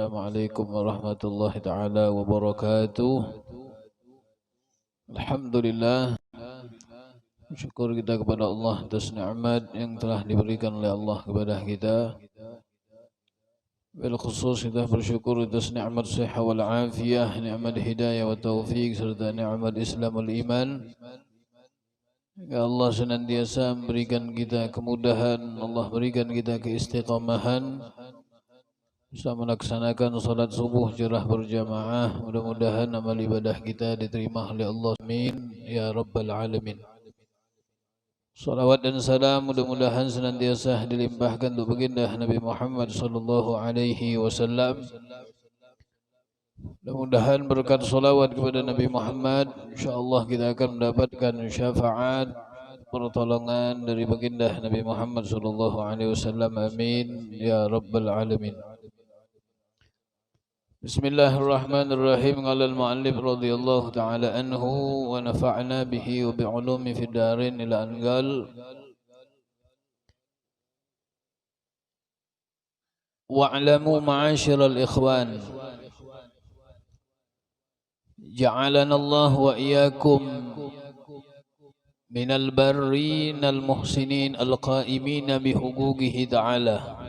Assalamualaikum warahmatullahi taala wabarakatuh. Alhamdulillah, syukur kita kepada Allah atas nikmat yang telah diberikan oleh Allah kepada kita. Bil khusus kita bersyukur atas nikmat sehat wal afiyah, nikmat hidayah wa taufik serta nikmat Islam wal iman. Ya Allah senantiasa memberikan kita kemudahan, Allah berikan kita keistiqamahan bisa melaksanakan salat subuh cerah berjamaah. Mudah-mudahan amal ibadah kita diterima oleh Allah. Amin ya rabbal alamin. Salawat dan salam mudah-mudahan senantiasa dilimpahkan untuk baginda Nabi Muhammad sallallahu alaihi wasallam. Mudah-mudahan berkat salawat kepada Nabi Muhammad, insyaallah kita akan mendapatkan syafaat pertolongan dari baginda Nabi Muhammad sallallahu alaihi wasallam. Amin ya rabbal alamin. Bismillahirrahmanirrahim. Qala al-muallif radhiyallahu ta'ala anhu wa nafa'na bihi wa bi'ulumi fid darin ila an qala wa'lamu ma'asyiral ikhwan ja'alana Allah wa iyyakum minal barrin al muhsinin al qa'imin bi huquqihi ta'ala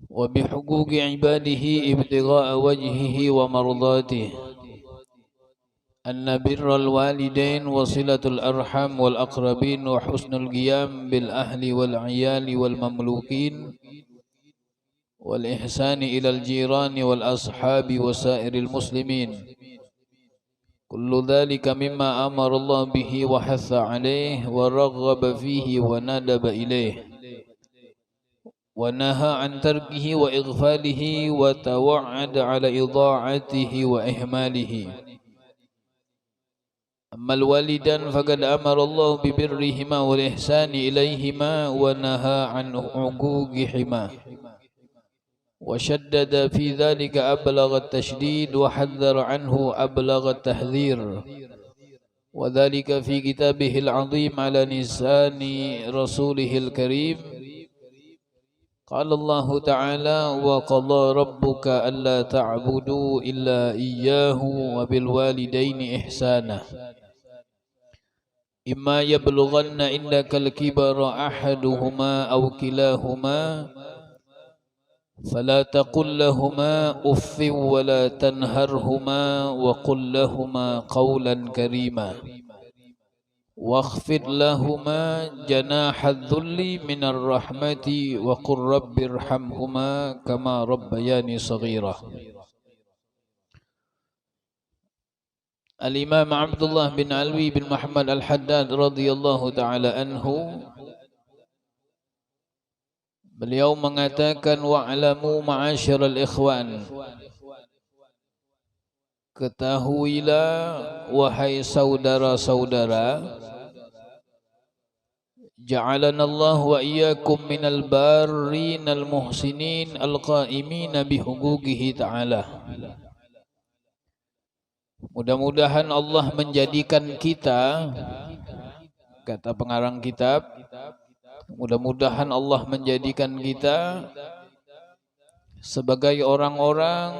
وبحقوق عباده ابتغاء وجهه ومرضاته أن بر الوالدين وصلة الأرحام والأقربين وحسن القيام بالأهل والعيال والمملوكين والإحسان إلى الجيران والأصحاب وسائر المسلمين كل ذلك مما أمر الله به وحث عليه ورغب فيه وندب إليه ونهى عن تركه وإغفاله وتوعد على إضاعته وإهماله. أما الوالدان فقد أمر الله ببرهما والإحسان إليهما ونهى عن عقوقهما وشدد في ذلك أبلغ التشديد وحذر عنه أبلغ التحذير وذلك في كتابه العظيم على لسان رسوله الكريم. قال الله تعالى وقضى ربك ألا تعبدوا إلا إياه وبالوالدين إحسانا إما يبلغن عندك الكبر أحدهما أو كلاهما فلا تقل لهما أف ولا تنهرهما وقل لهما قولا كريما واخفض لهما جناح الذل من الرحمة وقل رب ارحمهما كما ربياني صغيرا. Al-Imam Abdullah bin Alwi bin Muhammad Al-Haddad radhiyallahu ta'ala anhu, beliau mengatakan wa'lamu ma'asyiral ikhwan, ketahuilah wahai saudara-saudara, ja'alana Allah wa iyyakum minal barrin al muhsinin al qa'imin bi huquqihi ta'ala. Mudah-mudahan Allah menjadikan kita, kata pengarang kitab, mudah-mudahan Allah menjadikan kita sebagai orang-orang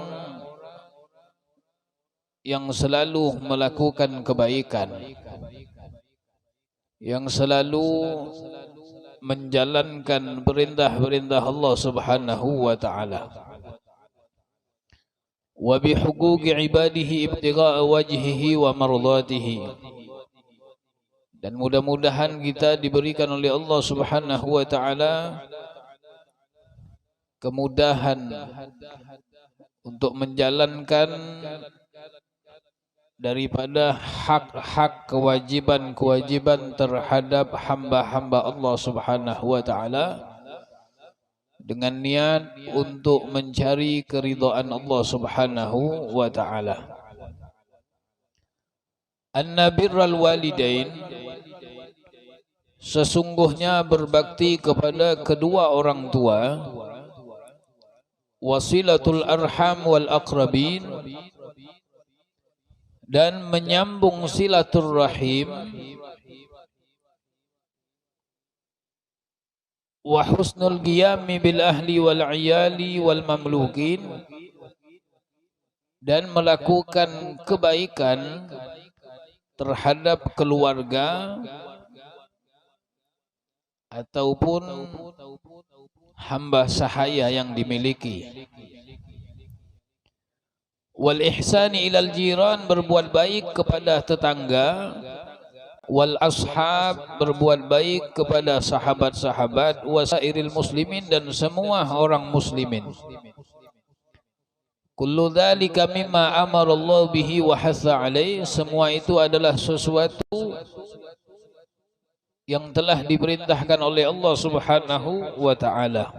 yang selalu melakukan kebaikan, yang selalu menjalankan perintah-perintah Allah Subhanahu wa taala. Wa bi huquqi ibadihi ibtigha'a wajhihi wa mardatihi. Dan mudah-mudahan kita diberikan oleh Allah Subhanahu wa taala kemudahan untuk menjalankan daripada hak-hak kewajiban-kewajiban terhadap hamba-hamba Allah Subhanahu wa taala dengan niat untuk mencari keridhaan Allah Subhanahu wa taala. Anna birral walidain, sesungguhnya berbakti kepada kedua orang tua, wasilatul arham wal aqrabin, dan menyambung silaturrahim, wa husnul qiyami bil ahli wal iyali wal mamlukin, dan melakukan kebaikan terhadap keluarga ataupun hamba sahaya yang dimiliki. Wal ihsani ilal jiran, berbuat baik kepada tetangga. Wal ashab, berbuat baik kepada sahabat-sahabat. Wasairil muslimin, dan semua orang muslimin. Kullu dzalika mimma amara Allah bihi wa hatha alaih, semua itu adalah sesuatu yang telah diperintahkan oleh Allah Subhanahu wa taala.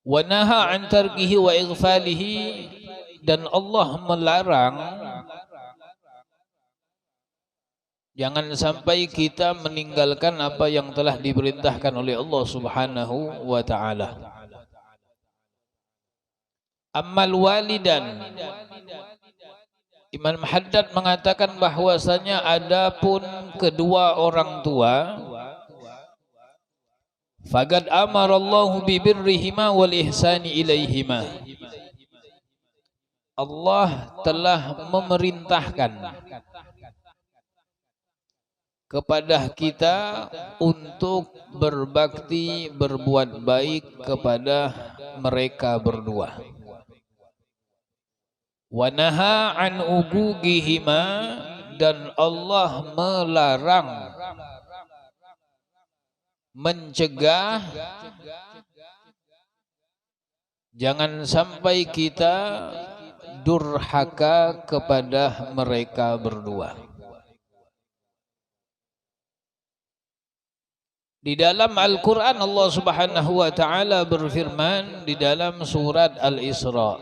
Wa naha an tarkihi wa ighfalihi, dan Allah melarang jangan sampai kita meninggalkan apa yang telah diperintahkan oleh Allah Subhanahu wa taala. Ammal walidan, Imam Haddad mengatakan bahwasanya adapun kedua orang tua, faqad amarallahu bi birrihima wal ihsani ilaihima, Allah telah memerintahkan kepada kita untuk berbakti, berbuat baik kepada mereka berdua. Wa naha an ugugihima, dan Allah melarang, mencegah jangan sampai kita durhaka kepada mereka berdua. Di dalam Al-Quran Allah Subhanahu wa ta'ala berfirman di dalam surat Al-Isra,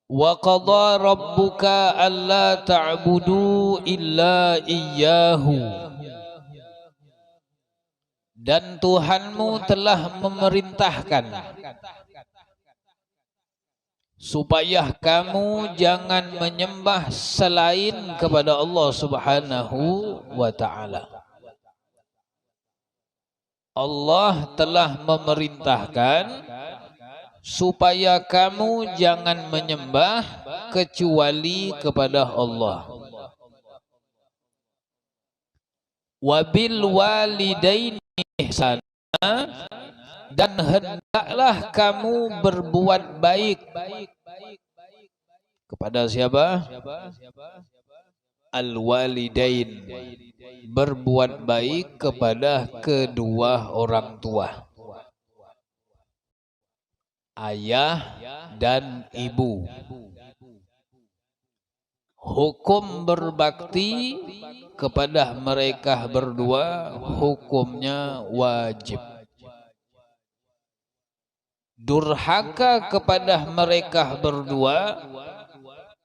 wa qadha rabbuka alla ta'budu illa iyyahu, dan Tuhanmu telah memerintahkan supaya kamu jangan menyembah selain kepada Allah Subhanahu wa ta'ala. Allah telah memerintahkan supaya kamu jangan menyembah kecuali kepada Allah. Wabil walidaini ihsana, dan hendaklah kamu berbuat baik kepada siapa? Al-walidain, berbuat baik kepada kedua orang tua, ayah dan ibu. Hukum berbakti kepada mereka berdua hukumnya wajib. Durhaka kepada mereka berdua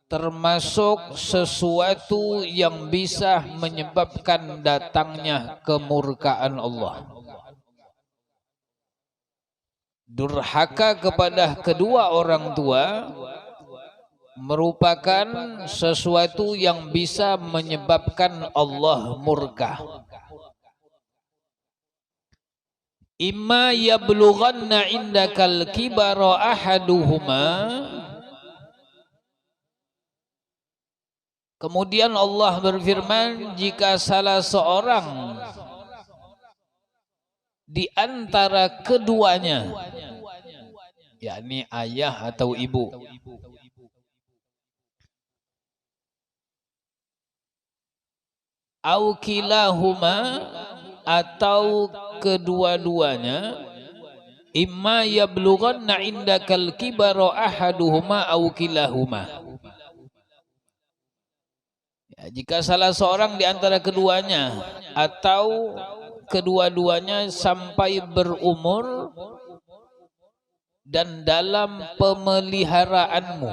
termasuk sesuatu yang bisa menyebabkan datangnya kemurkaan Allah. Durhaka kepada kedua orang tua merupakan sesuatu yang bisa menyebabkan Allah murka. Imma yablughanna indakal kibara ahaduhuma, kemudian Allah berfirman, jika salah seorang di antara keduanya, yakni ayah atau ibu, au kilahuma, atau kedua-duanya, imma yablughanna indakal kibara ahaduhuma au kilahuma. Ya, jika salah seorang di antara keduanya atau kedua-duanya sampai berumur dan dalam pemeliharaanmu,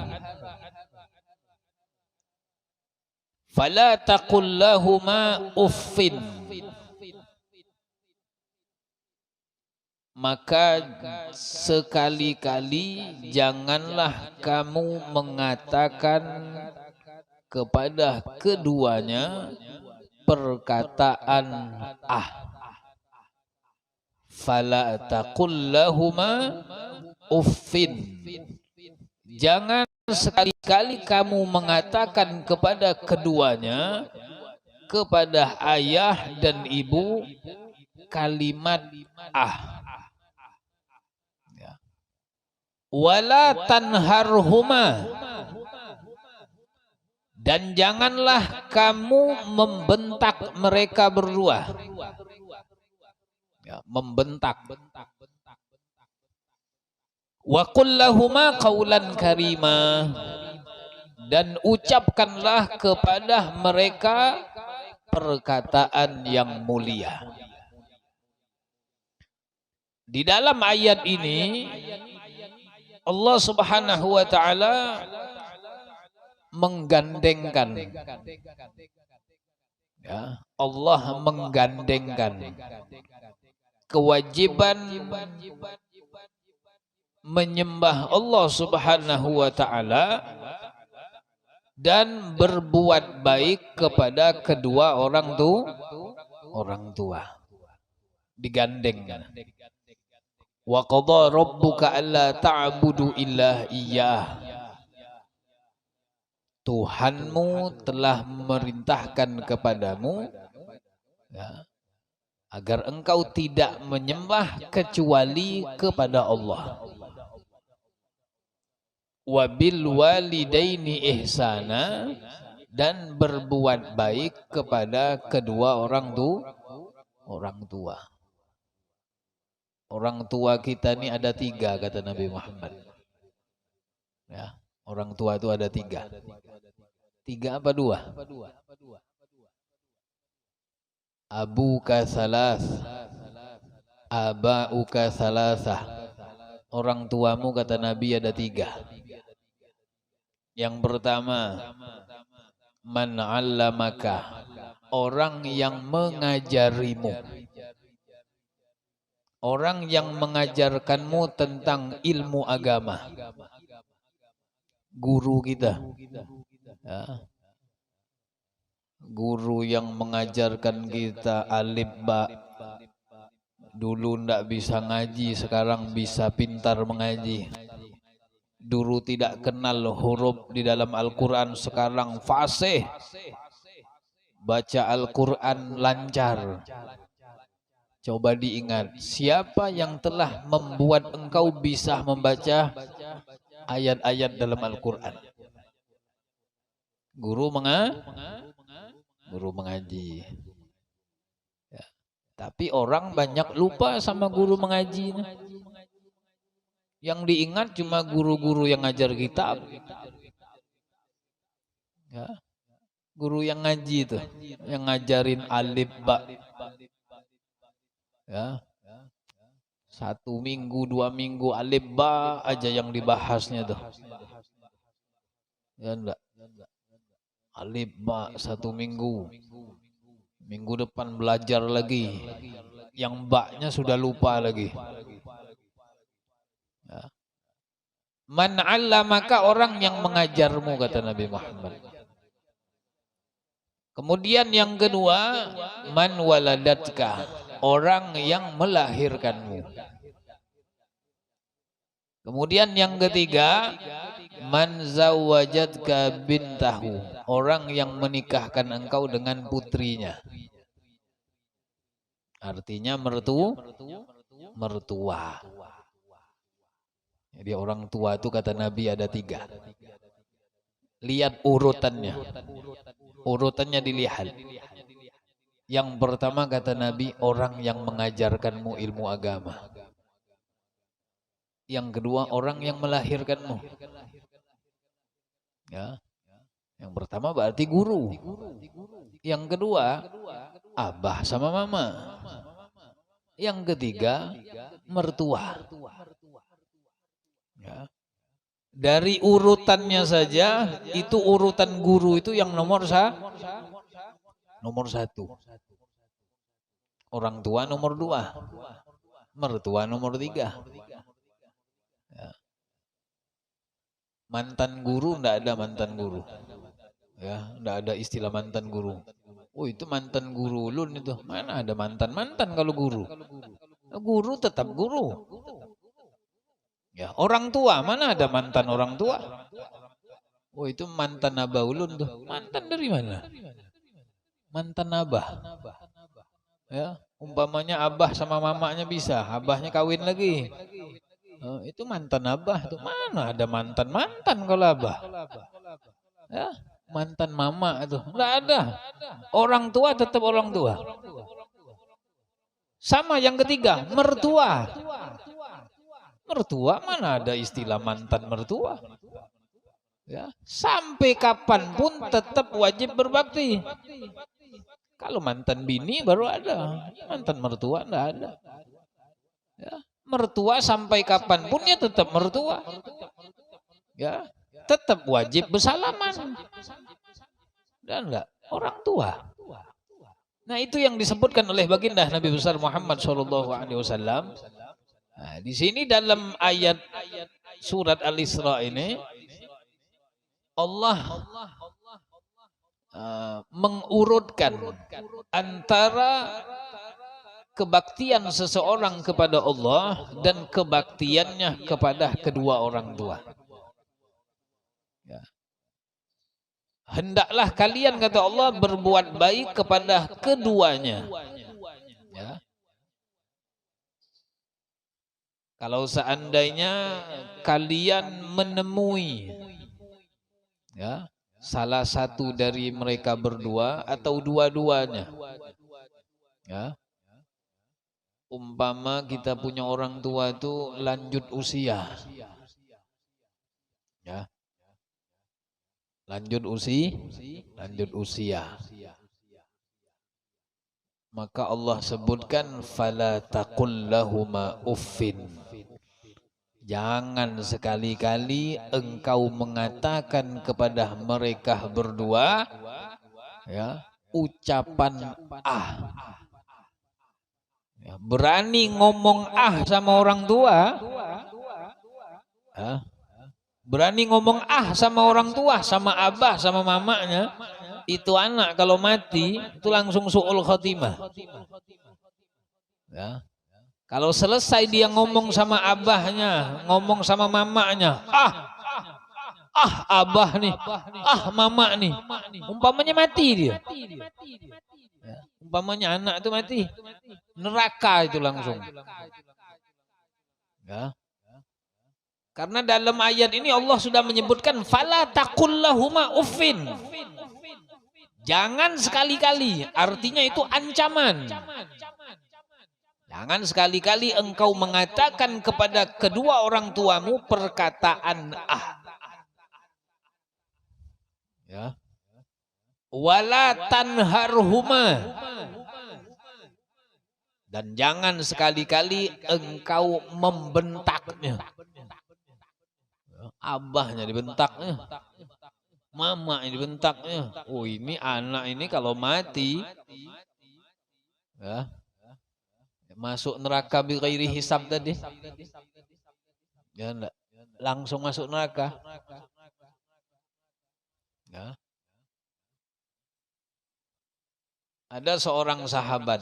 fala taqul lahuma uffin, maka sekali-kali janganlah kamu mengatakan kepada keduanya perkataan ah. Fala taqul lahuma uffin. Jangan sekali-kali kamu mengatakan kepada keduanya, kepada ayah dan ibu, kalimat ah. Wala tanharhuma, dan janganlah kamu membentak mereka berdua. Ya, membentak. Wa qul lahuma qaulan karima, dan ucapkanlah kepada mereka perkataan yang mulia. Di dalam ayat ini Allah Subhanahu wa taala menggandengkan, ya, Allah menggandengkan kewajiban menyembah Allah Subhanahu wa taala dan berbuat baik kepada kedua orang tua. Digandengkan. Wa qadha rabbuka alla ta'budu illa iyyah. Tuhanmu telah memerintahkan kepadamu, ya, agar engkau tidak menyembah kecuali kepada Allah. Wabil walidaini ihsana, dan berbuat baik kepada kedua orang tua. Orang tua kita ini ada 3 kata Nabi Muhammad. Ya, orang tua itu ada 3. 3 apa 2? Abuka salas, abauka salasah. Orang tuamu kata Nabi ada 3. Yang pertama, man 'allamaka, orang yang mengajarimu. Orang yang mengajarkanmu tentang ilmu agama. Guru kita. Ya. Guru yang mengajarkan kita alif ba. Dulu ndak bisa ngaji, sekarang bisa pintar mengaji. Dulu tidak kenal huruf di dalam Al-Quran, sekarang fasih. Baca Al-Quran lancar. Coba diingat, siapa yang telah membuat engkau bisa membaca ayat-ayat dalam Al-Quran? Guru mengaji. Ya. Tapi orang banyak lupa sama guru mengaji. Yang diingat cuma guru-guru yang ngajar kitab. Ya. Guru yang ngaji itu, yang ngajarin alif ba. Ya. 1 minggu, 2 minggu alif ba aja yang dibahasnya tuh. Ya enggak? Alif ba 1 minggu. Minggu depan belajar lagi. Yang ba-nya sudah lupa lagi. Ya. Man 'allamaka, orang yang mengajarmu kata Nabi Muhammad. Kemudian yang kedua, man waladatka, orang yang melahirkanmu. Kemudian yang ketiga, man zawajatka bintahu, orang yang menikahkan engkau dengan putrinya. Artinya mertua. Jadi orang tua itu kata Nabi ada 3. Lihat urutannya. Urutannya dilihat. Yang pertama kata Nabi, orang yang mengajarkanmu ilmu agama. Yang kedua, orang yang melahirkanmu. Ya. Yang pertama berarti guru. Yang kedua, abah sama mama. Yang ketiga, mertua. Ya. Dari urutannya saja, itu urutan guru itu yang nomor 1. Orang tua nomor 2. Mertua nomor 3. Ya. Mantan guru, enggak ada mantan guru. Ya, enggak ada istilah mantan guru. Oh itu mantan guru ulun itu. Mana ada mantan-mantan kalau guru. Guru tetap guru. Ya, orang tua, mana ada mantan orang tua? Oh itu mantan abah ulun tuh. Mantan dari mana? Mantan abah. Ya, umpamanya abah sama mamanya bisa, abahnya kawin lagi. Oh, itu mantan abah tuh. Mana ada mantan-mantan kalau abah? Ya, mantan mama itu. Enggak ada. Orang tua tetap orang tua. Sama yang ketiga, mertua. Mertua mana ada istilah mantan mertua? Ya, sampai kapanpun tetap wajib berbakti. Kalau mantan bini baru ada, mantan mertua enggak ada. Ya, mertua sampai kapanpun ya tetap mertua. Ya, tetap wajib bersalaman. Dan enggak orang tua. Nah, itu yang disebutkan oleh baginda Nabi besar Muhammad SAW. Nah, di sini dalam ayat surat Al-Isra ini Allah mengurutkan antara kebaktian seseorang kepada Allah dan kebaktiannya kepada kedua orang tua. Ya. Hendaklah kalian, kata Allah, berbuat baik kepada keduanya. Ya. Kalau seandainya kalian menemui ya salah satu dari mereka berdua atau dua-duanya, ya, umpama kita punya orang tua itu lanjut usia, ya, lanjut usia, maka Allah sebutkan fala taqul lahuma uffin. Jangan sekali-kali engkau mengatakan kepada mereka berdua ya ucapan ya, berani ngomong sama orang tua ya, berani ngomong sama orang tua, sama abah, sama mamanya, itu anak kalau mati itu langsung su'ul khotimah. Ya. Kalau selesai dia ngomong sama abahnya, ngomong sama mamanya, abah nih, mama nih, umpamanya mati dia. Ya. Umpamanya anak itu mati, neraka itu langsung. Ya. Karena dalam ayat ini Allah sudah menyebutkan fala taqul lahuma uffin. Jangan sekali-kali, artinya itu ancaman. Jangan sekali-kali engkau mengatakan kepada kedua orang tuamu perkataan ya. Wala tanharhuma. Dan jangan sekali-kali engkau membentaknya. Abahnya dibentaknya, mamanya dibentaknya. Oh ini anak ini kalau mati ya masuk neraka bighairi hisab tadi. Ya enggak, langsung masuk neraka. Ya. Ada seorang sahabat,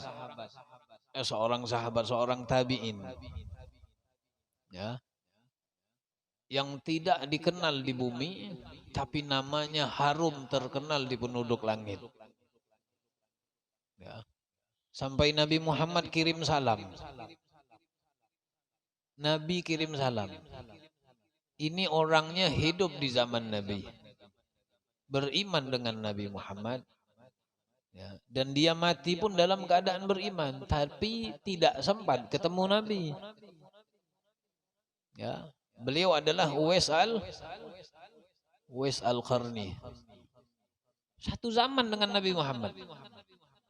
seorang tabi'in. Ya. Yang tidak dikenal di bumi, tapi namanya harum terkenal di penduduk langit. Ya. Sampai Nabi Muhammad kirim salam. Nabi kirim salam. Ini orangnya hidup di zaman Nabi. Beriman dengan Nabi Muhammad. Ya. Dan dia mati pun dalam keadaan beriman. Tapi tidak sempat ketemu Nabi. Ya. Beliau adalah Uwais al-Qarni. Satu zaman dengan Nabi Muhammad.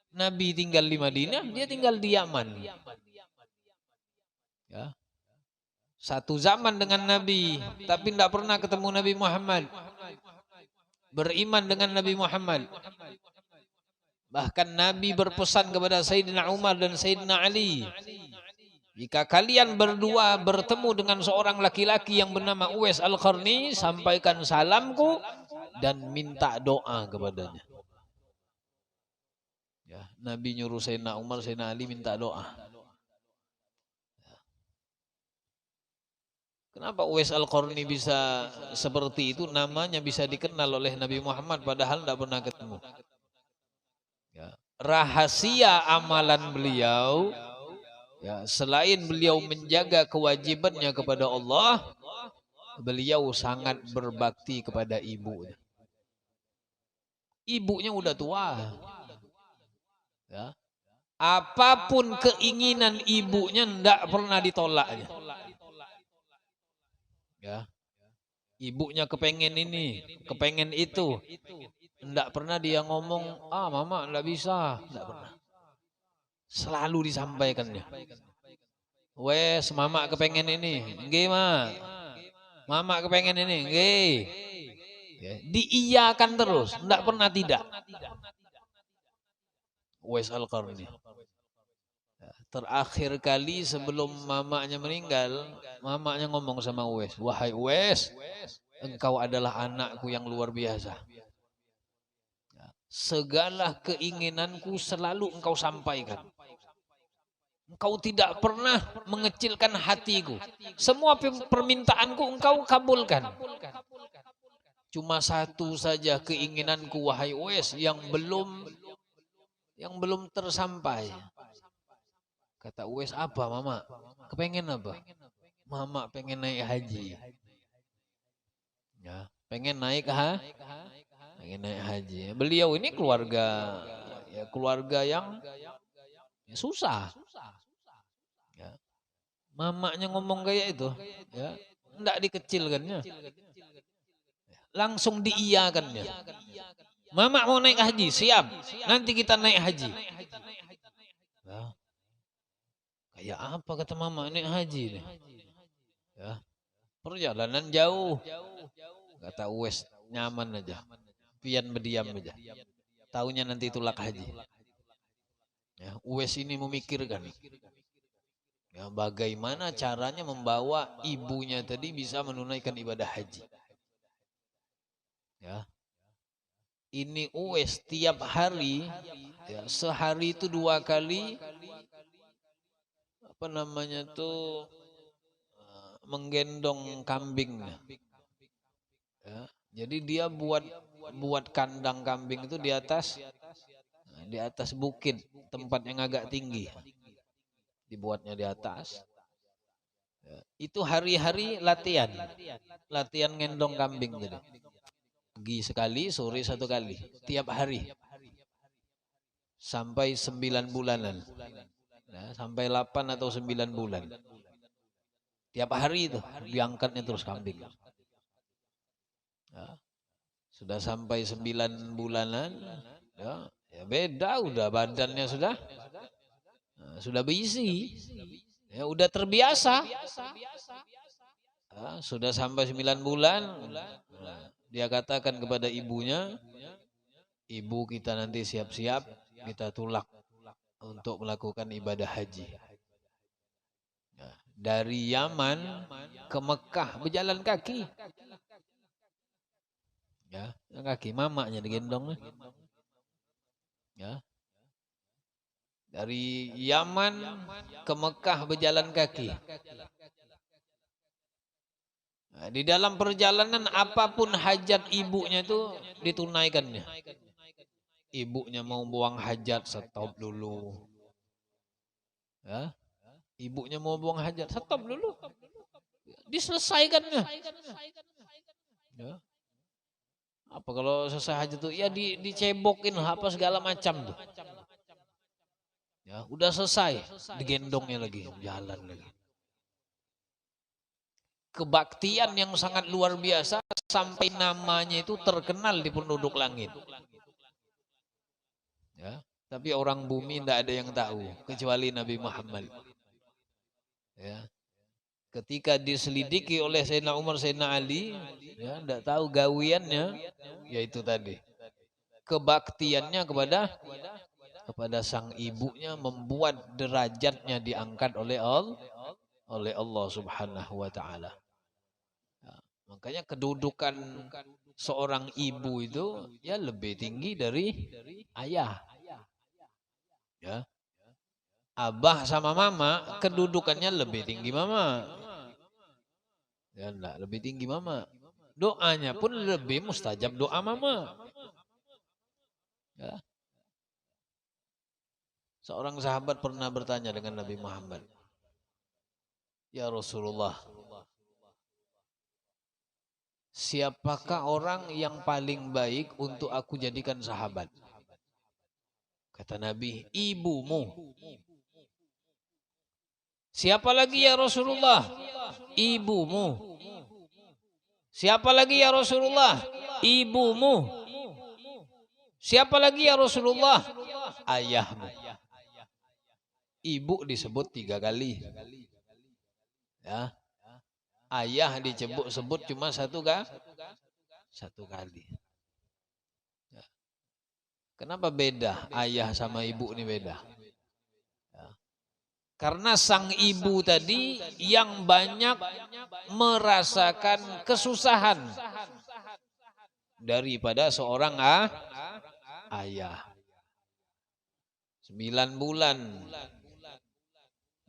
Nabi tinggal di Madinah, dia tinggal di Yaman. Ya. Satu zaman dengan Nabi, tapi tidak pernah ketemu Nabi Muhammad. Beriman dengan Nabi Muhammad. Bahkan Nabi berpesan kepada Sayyidina Umar dan Sayyidina Ali. Jika kalian berdua bertemu dengan seorang laki-laki yang bernama Uwais al-Qarni, sampaikan salamku dan minta doa kepadanya. Ya, Nabi nyuruh Sayyidina Umar, Sayyidina Ali minta doa. Kenapa Uwais Al-Qarni bisa seperti itu? Namanya bisa dikenal oleh Nabi Muhammad padahal tidak pernah ketemu. Ya. Rahasia amalan beliau, ya, selain beliau menjaga kewajibannya kepada Allah, beliau sangat berbakti kepada ibu. Ibunya udah tua. Ya. Apapun keinginan ibunya tidak pernah ditolaknya. Ya. Ibunya kepengen ini, kepengen itu. Tidak pernah dia ngomong, mama tidak bisa. Tidak pernah. Selalu disampaikannya. Wes, mama kepengen ini. Nggih, Ma. Mama kepengen ini. Nggih. Ya, diiyakan terus. Tidak pernah tidak. Wes Al-Qarni. Terakhir kali sebelum mamanya meninggal, mamanya ngomong sama Uwais, wahai Uwais, engkau adalah anakku yang luar biasa. Segala keinginanku selalu engkau sampaikan. Engkau tidak pernah mengecilkan hatiku. Semua permintaanku engkau kabulkan. Cuma satu saja keinginanku, wahai Uwais, yang belum tersampai. Kata Uwais, apa mama? Kepengen apa? Mama pengen naik haji. Ya, pengen naik pengen naik haji. Beliau ini keluarga, ya, keluarga yang ya, susah. Ya. Mamanya ngomong kayak itu, ya, enggak dikecilkannya. Langsung diiyakannya. Mama mau naik haji, siap. Nanti kita naik haji. Ya. Kayak apa kata mama naik haji nih? Ya. Perjalanan jauh. Kata Uwais, nyaman aja. Pian berdiam aja. Taunya nanti tulak haji. Ya, Uwais ini memikirkan. Ya, bagaimana caranya membawa ibunya tadi bisa menunaikan ibadah haji. Ya. Ini Uwais tiap hari, ya, sehari itu 2 kali apa namanya tuh menggendong kambingnya. Ya, jadi dia buat kandang kambing itu di atas bukit, tempat yang agak tinggi. Dibuatnya di atas. Ya, itu hari-hari latihan ngendong kambing tadi. Pagi sekali, sore 1 kali, tiap hari. Sampai 9 bulanan. Nah, sampai 8 atau 9 bulan. Tiap hari itu diangkatnya terus kambing. Ya, sudah sampai 9 bulanan, ya beda udah badannya sudah berisi. Ya, udah terbiasa. Ya, sudah sampai 9 bulan, nah, dia katakan kepada ibunya, ibu kita nanti siap-siap, kita tulak untuk melakukan ibadah haji. Ya, dari Yaman ke Mekah berjalan kaki. Ya, kaki mamanya digendong. Ya. Dari Yaman ke Mekah berjalan kaki. Nah, di dalam perjalanan apapun hajat ibunya itu ditunaikannya. Ibunya mau buang hajat, stop dulu. Ya. Ibunya mau buang hajat, stop dulu. Diselesaikannya. Ya. Apa kalau selesai hajat itu ya dicebokin apa segala macam tuh. Ya, udah selesai, digendongnya lagi, jalan lagi. Kebaktian yang sangat luar biasa sampai namanya itu terkenal di penduduk langit. Ya, tapi orang bumi tidak ada yang tahu kecuali Nabi Muhammad. Ya. Ketika diselidiki oleh Sayyidina Umar, Sayyidina Ali, ya, tidak tahu gawiannya, yaitu tadi kebaktiannya kepada sang ibunya membuat derajatnya diangkat oleh Allah Subhanahu wa taala. Ya, makanya kedudukan seorang ibu itu ya lebih tinggi dari ayah. Ya. Abah sama mama kedudukannya lebih tinggi mama. Ya enggak, lebih tinggi mama. Doanya pun lebih mustajab doa mama. Ya. Seorang sahabat pernah bertanya dengan Nabi Muhammad. Ya Rasulullah, siapakah orang yang paling baik untuk aku jadikan sahabat? Kata Nabi, ibumu. Siapa lagi ya Rasulullah? Ibumu. Siapa lagi ya Rasulullah? Ibumu. Siapa lagi ya Rasulullah? Ayahmu. Ibu disebut 3 kali. Ya. Ayah disebut cuma satu kali. Ya. Kenapa beda ayah sama ibu ini beda? Ya. Karena sang ibu tadi yang banyak merasakan kesusahan daripada seorang ayah. 9 bulan.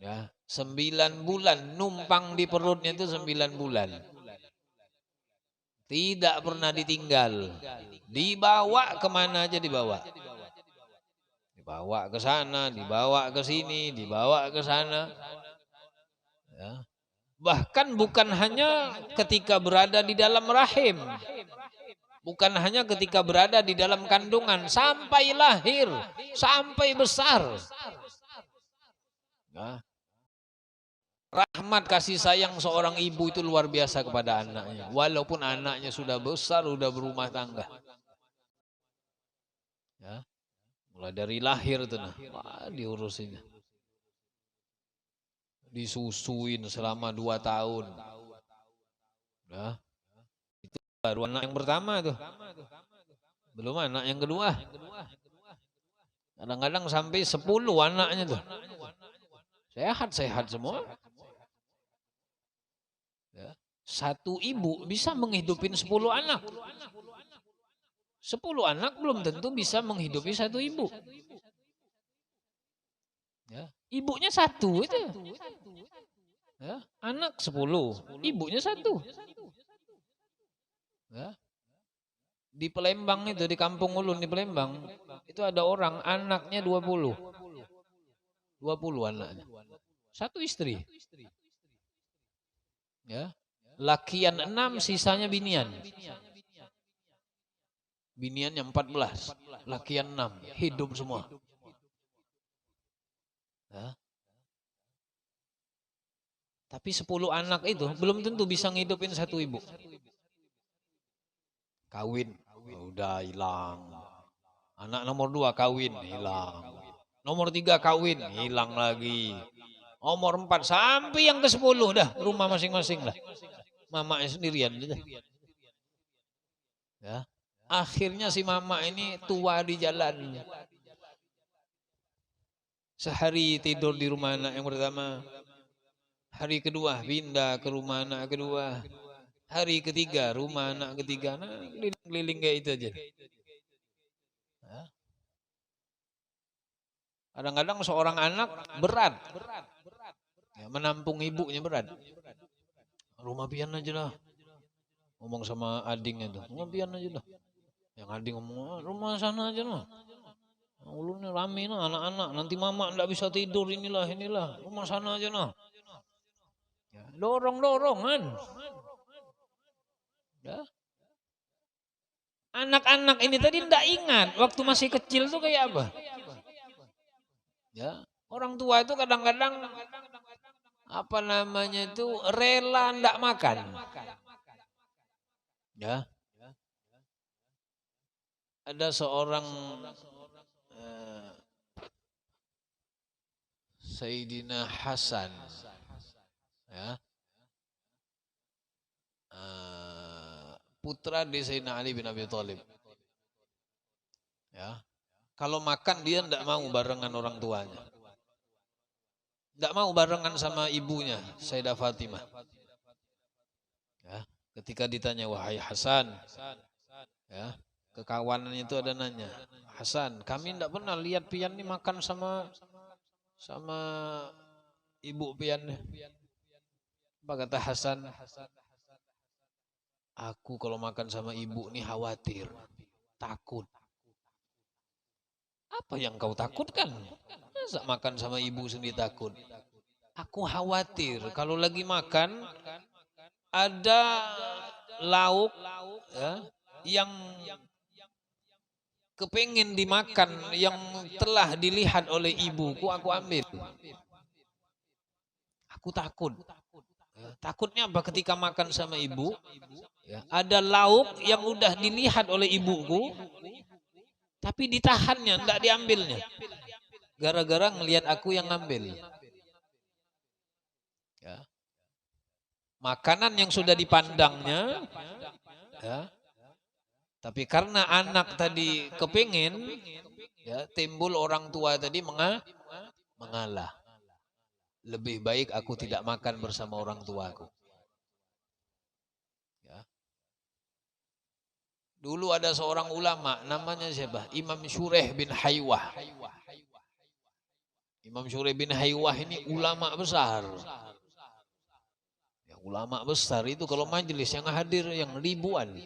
Ya, 9 bulan numpang di perutnya itu 9 bulan. Tidak pernah ditinggal. Dibawa kemana aja dibawa. Dibawa ke sana, dibawa ke sini, dibawa ke sana. Ya. Bahkan bukan hanya ketika berada di dalam rahim. Bukan hanya ketika berada di dalam kandungan. Sampai lahir, sampai besar. Ya. Rahmat kasih sayang seorang ibu itu luar biasa kepada anaknya. Walaupun anaknya sudah besar, sudah berumah tangga. Ya. Mulai dari lahir tuh nah, diurusin. Disusuin selama 2 tahun. Ya. Itu baru anak yang pertama tuh. Belum anak yang kedua. Kadang-kadang sampai 10 anaknya tuh. Sehat-sehat semua. Ya. Satu ibu bisa menghidupin 10 anak. 10 anak belum tentu bisa menghidupi satu ibu. Ya. Ibunya 1 itu. Ya. Anak 10, ibunya 1. Ya. Di Palembang itu, di Kampung Ulun di Palembang, itu ada orang anaknya 20. 20 anaknya. 1 istri. Ya. Lakian 6, sisanya binian. Biniannya 14, lakian 6, hidup semua. Ya. Tapi 10 anak itu belum tentu bisa ngidupin satu ibu. Kawin, udah hilang. Anak nomor 2 kawin, hilang. Nomor 3 kawin, hilang lagi. Nomor 4 sampai yang ke-10 dah, rumah masing-masing lah. Mamanya sendirian gitu. Ya. Akhirnya si mama ini tua di jalan. Sehari tidur di rumah anak yang pertama. Hari kedua pindah ke rumah anak kedua. Hari ketiga rumah anak ketiga. Nah, keliling-keliling kayak itu aja. Kadang-kadang seorang anak berat. Ya, menampung ibunya berat. Rumah pian aja lah. Ngomong sama adingnya tuh. Rumah pian aja lah. Yang ading ngomong, rumah sana aja lah. Ulunnya rame lah anak-anak. Nanti mama enggak bisa tidur inilah. Rumah sana aja lah. Ya, dorong-dorongan. Ya. Anak-anak ini tadi enggak ingat waktu masih kecil tuh kayak apa. Ya, orang tua itu kadang-kadang apa namanya itu rela enggak makan. Ya. Ada seorang Sayyidina Hasan. Ya. Putra di Sayyidina Ali bin Abi Thalib. Ya. Kalau makan dia tidak mau barengan orang tuanya. Tidak mau barengan sama ibunya, Sayyidah Fatimah. Ya. Ketika ditanya, wahai Hasan, ya, ke kawanannya itu ada nanya, Hasan, kami tidak pernah lihat Pian ini makan sama ibu Pian. Apa kata Hasan? Aku kalau makan sama ibu nih khawatir, takut. Apa yang kau takutkan? Masa makan sama ibu sendiri takut? Aku khawatir kalau lagi makan ada lauk ya, yang kepengen dimakan, yang telah dilihat oleh ibuku, aku ambil. Aku takut. Takutnya apa ketika makan sama ibu? Ya, ada lauk yang udah dilihat oleh ibuku, tapi ditahannya, enggak diambilnya. Gara-gara ngelihat aku yang ngambil. Ya. Makanan yang sudah dipandangnya, ya, tapi karena anak tadi kepingin, ya, timbul orang tua tadi mengalah. Lebih baik aku tidak makan bersama orang tuaku. Ya. Dulu ada seorang ulama, namanya siapa? Imam Syureh bin Haywah. Imam Syureh bin Haywah ini ulama besar. Ya, ulama besar itu kalau majelis yang hadir yang ribuan.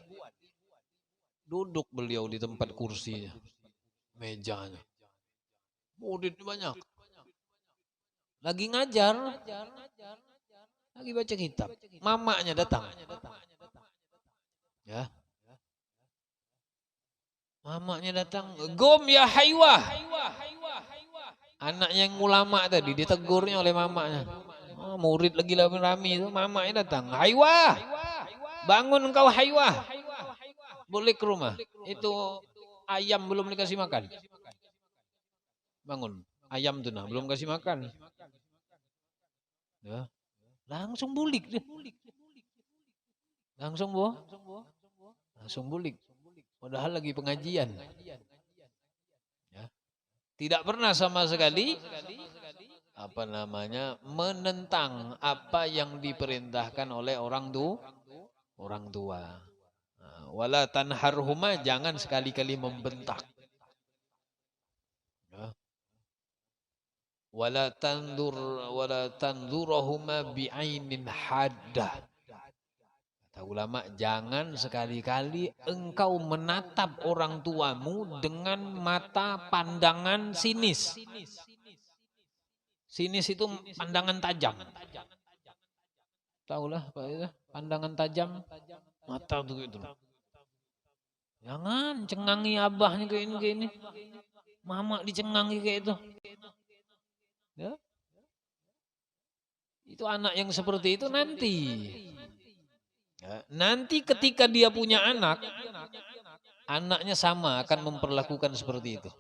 Duduk beliau di tempat kursinya, mejanya. Murid banyak. Lagi ngajar, lagi baca kitab. Mamanya datang. Ya. Mamanya datang. Gom ya Haywah. Anak yang ulama tadi ditegurnya oleh mamanya. Oh, murid lagi rame itu, mamanya datang. Haywah. Bangun engkau Haywah. Boleh ke rumah. Itu ayam belum dikasih makan. Bangun. Ayam tuh nah, belum kasih makan. Ya. Langsung bulik dia. Langsung bulik. Padahal lagi pengajian. Ya. Tidak pernah sama sekali menentang apa yang diperintahkan oleh orang tua. Wala tanharhuma, jangan sekali-kali membentak. Ya. Wala tanzurahuma bi'ainin haddah. Kata ulama, jangan sekali-kali engkau menatap orang tuamu dengan mata pandangan sinis. Sinis itu pandangan tajam. Tahulah Pak itu, pandangan tajam, mata begitu. Jangan cengangi abahnya kayak ini. Mama dicengangi kayak itu. Ya. Itu anak yang seperti itu nanti. Ya. Nanti ketika dia punya anak, anaknya sama akan memperlakukan seperti itu.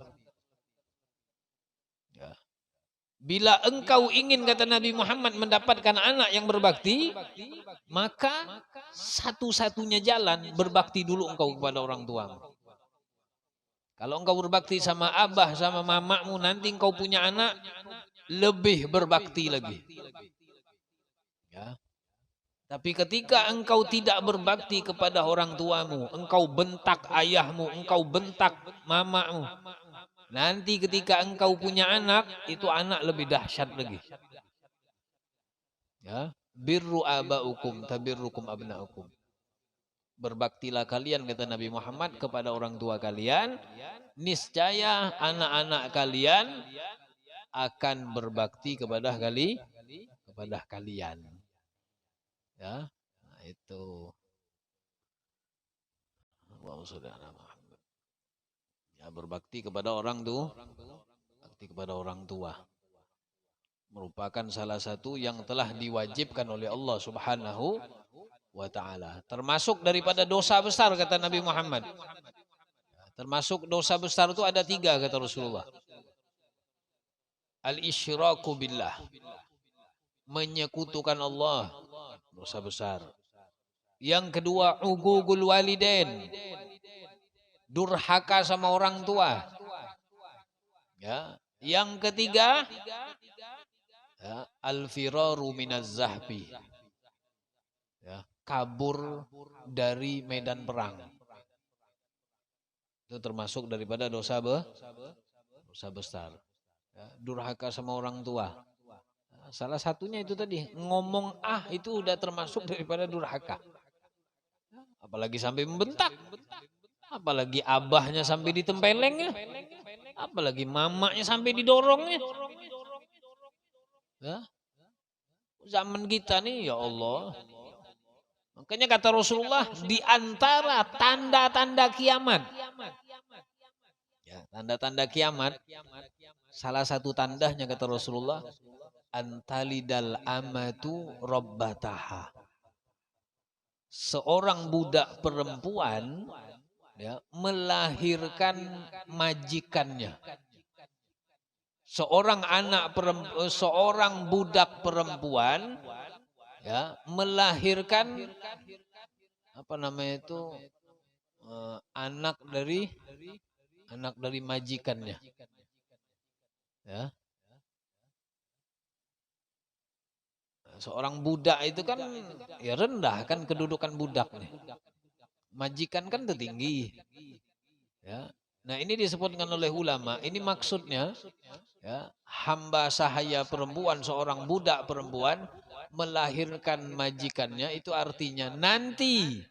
Ya. Bila engkau ingin, kata Nabi Muhammad, mendapatkan anak yang berbakti, maka satu-satunya jalan berbakti dulu engkau kepada orang tuamu. Kalau engkau berbakti sama abah, sama mamamu, nanti engkau punya anak, lebih berbakti lagi. Ya. Tapi ketika engkau tidak berbakti kepada orang tuamu, engkau bentak ayahmu, engkau bentak mamamu, nanti ketika engkau punya anak, itu anak lebih dahsyat lagi. Ya, birru abaukum tabirrukum abnaukum. Berbaktilah kalian, kata Nabi Muhammad, kepada orang tua kalian, niscaya anak-anak kalian akan berbakti kepada kalian. Ya, nah itu. Ya, berbakti kepada orang tua. Merupakan salah satu yang telah diwajibkan oleh Allah Subhanahu wa ta'ala. Termasuk daripada dosa besar, kata Nabi Muhammad. Termasuk dosa besar itu ada 3, kata Rasulullah. Al-isyraku billah. Menyekutukan Allah. Dosa besar. Yang kedua, uguqul walidain. Durhaka sama orang tua. Ya. Yang ketiga, ya, al-firaru minaz zahbi. Ya, kabur dari medan perang. Itu termasuk daripada dosa besar. Ya, durhaka sama orang tua. Salah satunya itu tadi, ngomong itu udah termasuk daripada durhaka. Apalagi sampai membentak. Apalagi abahnya sampai ditempelengnya. Apalagi mamanya sampai didorongnya. Ya. Zaman kita nih ya Allah. Makanya kata Rasulullah, di antara tanda-tanda kiamat. Ya, tanda-tanda kiamat. Salah satu tandanya kata Rasulullah, antalidal amatu rabbataha. Seorang budak perempuan ya, melahirkan majikannya. Seorang budak perempuan ya, melahirkan anak dari majikannya. Ya. Seorang budak itu kan ya rendah kan kedudukan budak nih. Majikan kan tertinggi. Ya. Nah, ini disebutkan oleh ulama, ini maksudnya ya, hamba sahaya perempuan, seorang budak perempuan melahirkan majikannya, itu artinya nanti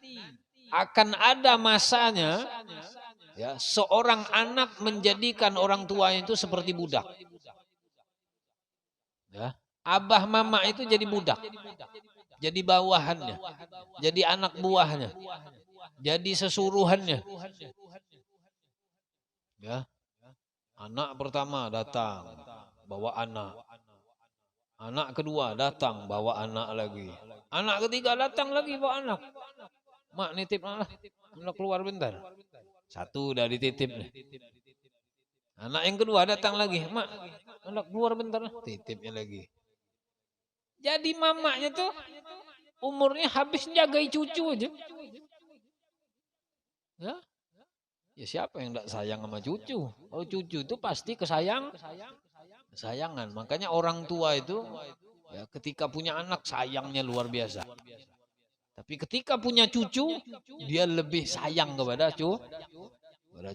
akan ada masanya ya, seorang anak menjadikan orang tuanya itu seperti budak. Ya. Abah mama itu jadi budak. Jadi bawahannya. Jadi anak buahnya. Jadi sesuruhannya. Ya. Anak pertama datang bawa anak. Anak kedua datang bawa anak lagi. Anak ketiga datang lagi bawa anak. Mak nitip lah. Anak keluar bentar. Satu udah dititip nih. Anak yang kedua datang lagi. Mak, anak keluar bentar lah. Titipnya lagi. Jadi mamanya tuh umurnya habis jagai cucu aja. Ya. Ya siapa yang tidak sayang sama cucu? Oh, cucu itu pasti kesayangan. Makanya orang tua itu ya, ketika punya anak sayangnya luar biasa. Tapi ketika punya cucu, dia lebih sayang kepada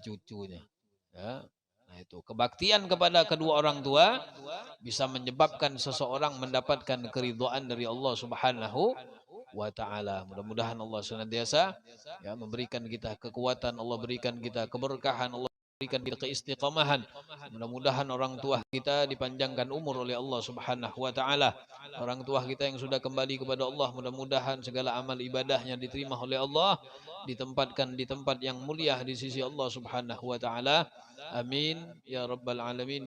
cucunya. Ya. Nah, itu kebaktian kepada kedua orang tua bisa menyebabkan seseorang mendapatkan keridhaan dari Allah Subhanahu wa ta'ala. Mudah-mudahan Allah senantiasa ya, memberikan kita kekuatan, Allah berikan kita keberkahan, Allah berikan kita keistiqamahan. Mudah-mudahan orang tua kita dipanjangkan umur oleh Allah Subhanahu wa ta'ala. Orang tua kita yang sudah kembali kepada Allah, mudah-mudahan segala amal ibadahnya diterima oleh Allah, ditempatkan di tempat yang mulia di sisi Allah Subhanahu wa ta'ala. Amin ya rabbal alamin.